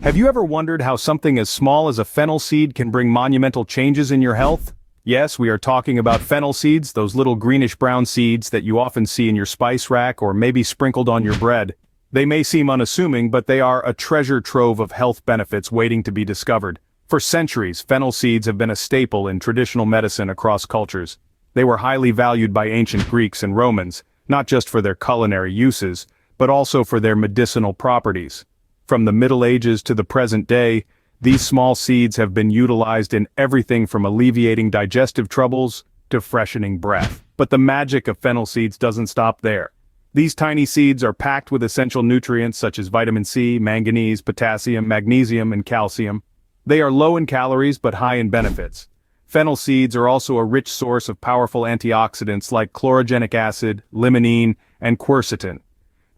Have you ever wondered how something as small as a fennel seed can bring monumental changes in your health? Yes, we are talking about fennel seeds, those little greenish-brown seeds that you often see in your spice rack or maybe sprinkled on your bread. They may seem unassuming, but they are a treasure trove of health benefits waiting to be discovered. For centuries, fennel seeds have been a staple in traditional medicine across cultures. They were highly valued by ancient Greeks and Romans, not just for their culinary uses, but also for their medicinal properties. From the Middle Ages to the present day, these small seeds have been utilized in everything from alleviating digestive troubles to freshening breath. But the magic of fennel seeds doesn't stop there. These tiny seeds are packed with essential nutrients such as vitamin C, manganese, potassium, magnesium, and calcium. They are low in calories but high in benefits. Fennel seeds are also a rich source of powerful antioxidants like chlorogenic acid, limonene, and quercetin.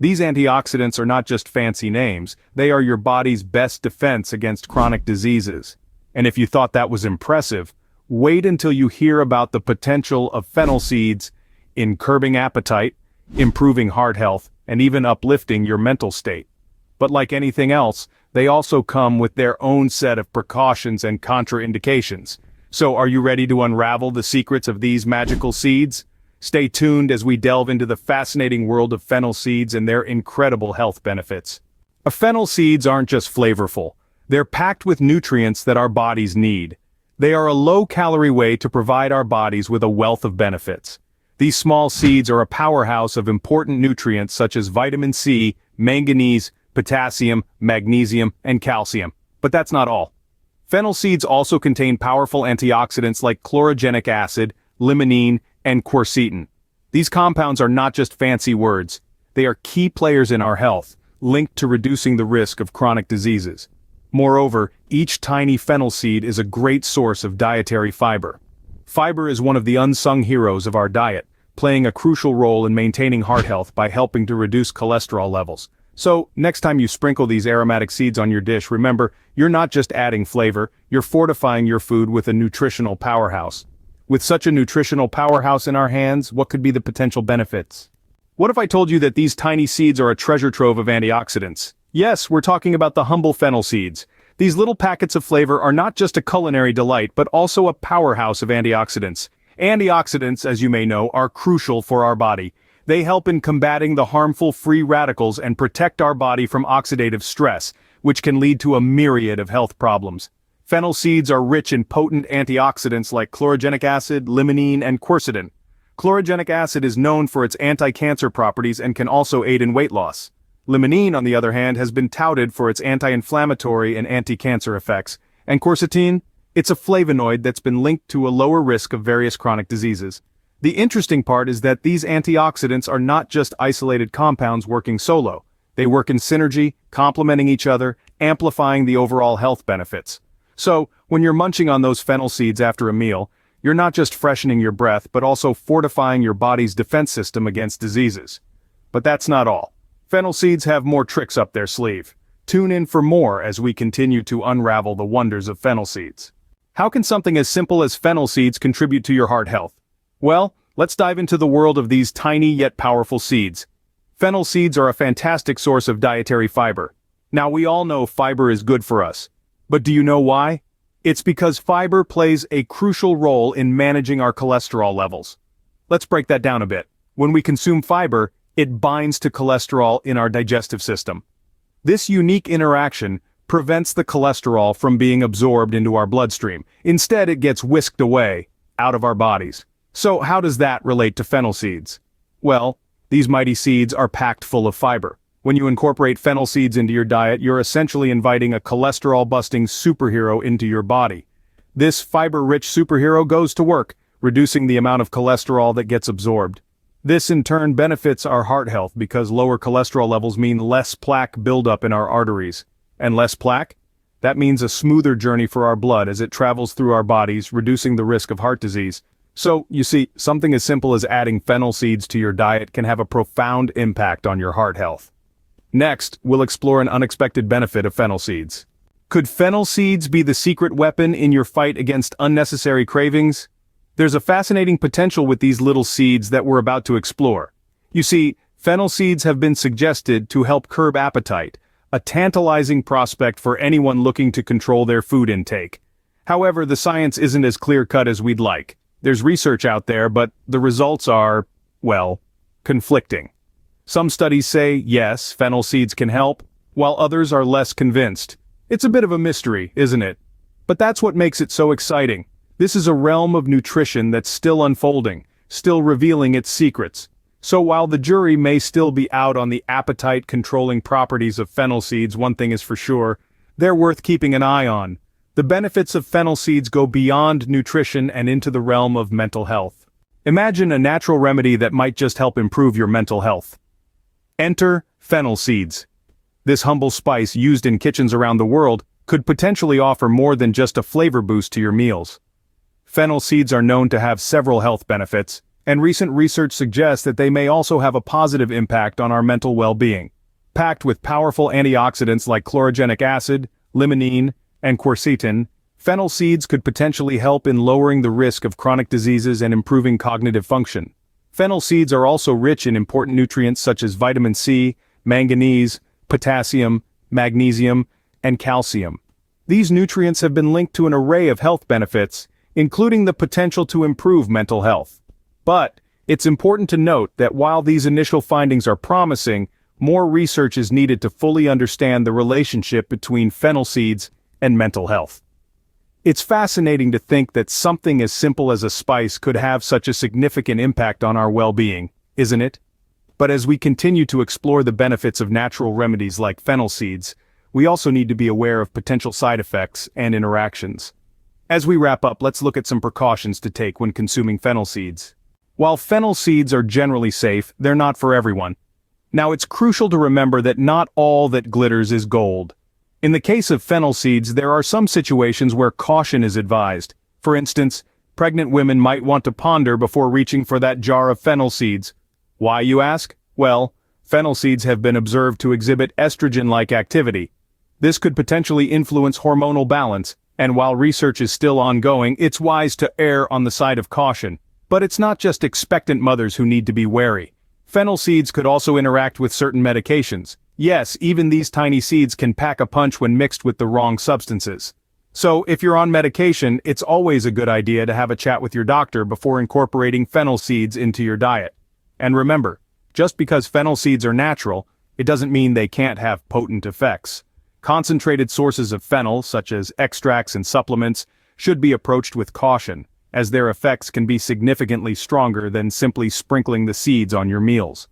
These antioxidants are not just fancy names, they are your body's best defense against chronic diseases. And if you thought that was impressive, wait until you hear about the potential of fennel seeds in curbing appetite, improving heart health, and even uplifting your mental state. But like anything else, they also come with their own set of precautions and contraindications. So are you ready to unravel the secrets of these magical seeds? Stay tuned as we delve into the fascinating world of fennel seeds and their incredible health benefits. Fennel seeds aren't just flavorful, they're packed with nutrients that our bodies need. They are a low-calorie way to provide our bodies with a wealth of benefits. These small seeds are a powerhouse of important nutrients such as vitamin C, manganese, potassium, magnesium, and calcium. But that's not all. Fennel seeds also contain powerful antioxidants like chlorogenic acid, limonene, and quercetin. These compounds are not just fancy words. They are key players in our health, linked to reducing the risk of chronic diseases. Moreover, each tiny fennel seed is a great source of dietary fiber. Fiber is one of the unsung heroes of our diet, playing a crucial role in maintaining heart health by helping to reduce cholesterol levels. So, next time you sprinkle these aromatic seeds on your dish, remember, you're not just adding flavor, you're fortifying your food with a nutritional powerhouse. With such a nutritional powerhouse in our hands, what could be the potential benefits? What if I told you that these tiny seeds are a treasure trove of antioxidants? Yes, we're talking about the humble fennel seeds. These little packets of flavor are not just a culinary delight, but also a powerhouse of antioxidants. Antioxidants, as you may know, are crucial for our body. They help in combating the harmful free radicals and protect our body from oxidative stress, which can lead to a myriad of health problems. Fennel seeds are rich in potent antioxidants like chlorogenic acid, limonene, and quercetin. Chlorogenic acid is known for its anti-cancer properties and can also aid in weight loss. Limonene, on the other hand, has been touted for its anti-inflammatory and anti-cancer effects. And quercetin? It's a flavonoid that's been linked to a lower risk of various chronic diseases. The interesting part is that these antioxidants are not just isolated compounds working solo. They work in synergy, complementing each other, amplifying the overall health benefits. So, when you're munching on those fennel seeds after a meal, you're not just freshening your breath but also fortifying your body's defense system against diseases. But that's not all. Fennel seeds have more tricks up their sleeve. Tune in for more as we continue to unravel the wonders of fennel seeds. How can something as simple as fennel seeds contribute to your heart health? Well, let's dive into the world of these tiny yet powerful seeds. Fennel seeds are a fantastic source of dietary fiber. Now we all know fiber is good for us. But do you know why? It's because fiber plays a crucial role in managing our cholesterol levels. Let's break that down a bit. When we consume fiber, it binds to cholesterol in our digestive system. This unique interaction prevents the cholesterol from being absorbed into our bloodstream. Instead, it gets whisked away, out of our bodies. So how does that relate to fennel seeds? Well, these mighty seeds are packed full of fiber. When you incorporate fennel seeds into your diet, you're essentially inviting a cholesterol-busting superhero into your body. This fiber-rich superhero goes to work, reducing the amount of cholesterol that gets absorbed. This in turn benefits our heart health because lower cholesterol levels mean less plaque buildup in our arteries. And less plaque? That means a smoother journey for our blood as it travels through our bodies, reducing the risk of heart disease. So, you see, something as simple as adding fennel seeds to your diet can have a profound impact on your heart health. Next, we'll explore an unexpected benefit of fennel seeds. Could fennel seeds be the secret weapon in your fight against unnecessary cravings? There's a fascinating potential with these little seeds that we're about to explore. You see, fennel seeds have been suggested to help curb appetite, a tantalizing prospect for anyone looking to control their food intake. However, the science isn't as clear-cut as we'd like. There's research out there, but the results are, well, conflicting. Some studies say, yes, fennel seeds can help, while others are less convinced. It's a bit of a mystery, isn't it? But that's what makes it so exciting. This is a realm of nutrition that's still unfolding, still revealing its secrets. So while the jury may still be out on the appetite-controlling properties of fennel seeds, one thing is for sure, they're worth keeping an eye on. The benefits of fennel seeds go beyond nutrition and into the realm of mental health. Imagine a natural remedy that might just help improve your mental health. Enter fennel seeds. This humble spice used in kitchens around the world could potentially offer more than just a flavor boost to your meals. Fennel seeds are known to have several health benefits, and recent research suggests that they may also have a positive impact on our mental well-being. Packed with powerful antioxidants like chlorogenic acid, limonene, and quercetin, fennel seeds could potentially help in lowering the risk of chronic diseases and improving cognitive function. Fennel seeds are also rich in important nutrients such as vitamin C, manganese, potassium, magnesium, and calcium. These nutrients have been linked to an array of health benefits, including the potential to improve mental health. But it's important to note that while these initial findings are promising, more research is needed to fully understand the relationship between fennel seeds and mental health. It's fascinating to think that something as simple as a spice could have such a significant impact on our well-being, isn't it? But as we continue to explore the benefits of natural remedies like fennel seeds, we also need to be aware of potential side effects and interactions. As we wrap up, let's look at some precautions to take when consuming fennel seeds. While fennel seeds are generally safe, they're not for everyone. Now, it's crucial to remember that not all that glitters is gold. In the case of fennel seeds, there are some situations where caution is advised. For instance, pregnant women might want to ponder before reaching for that jar of fennel seeds. Why, you ask? Well, fennel seeds have been observed to exhibit estrogen-like activity. This could potentially influence hormonal balance, and while research is still ongoing, it's wise to err on the side of caution. But it's not just expectant mothers who need to be wary. Fennel seeds could also interact with certain medications. Yes, even these tiny seeds can pack a punch when mixed with the wrong substances. So, if you're on medication, it's always a good idea to have a chat with your doctor before incorporating fennel seeds into your diet. And remember, just because fennel seeds are natural, it doesn't mean they can't have potent effects. Concentrated sources of fennel, such as extracts and supplements, should be approached with caution, as their effects can be significantly stronger than simply sprinkling the seeds on your meals.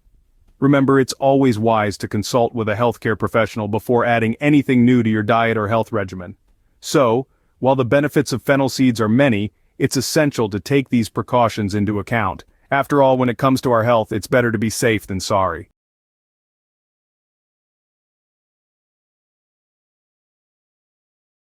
Remember, it's always wise to consult with a healthcare professional before adding anything new to your diet or health regimen. So, while the benefits of fennel seeds are many, it's essential to take these precautions into account. After all, when it comes to our health, it's better to be safe than sorry.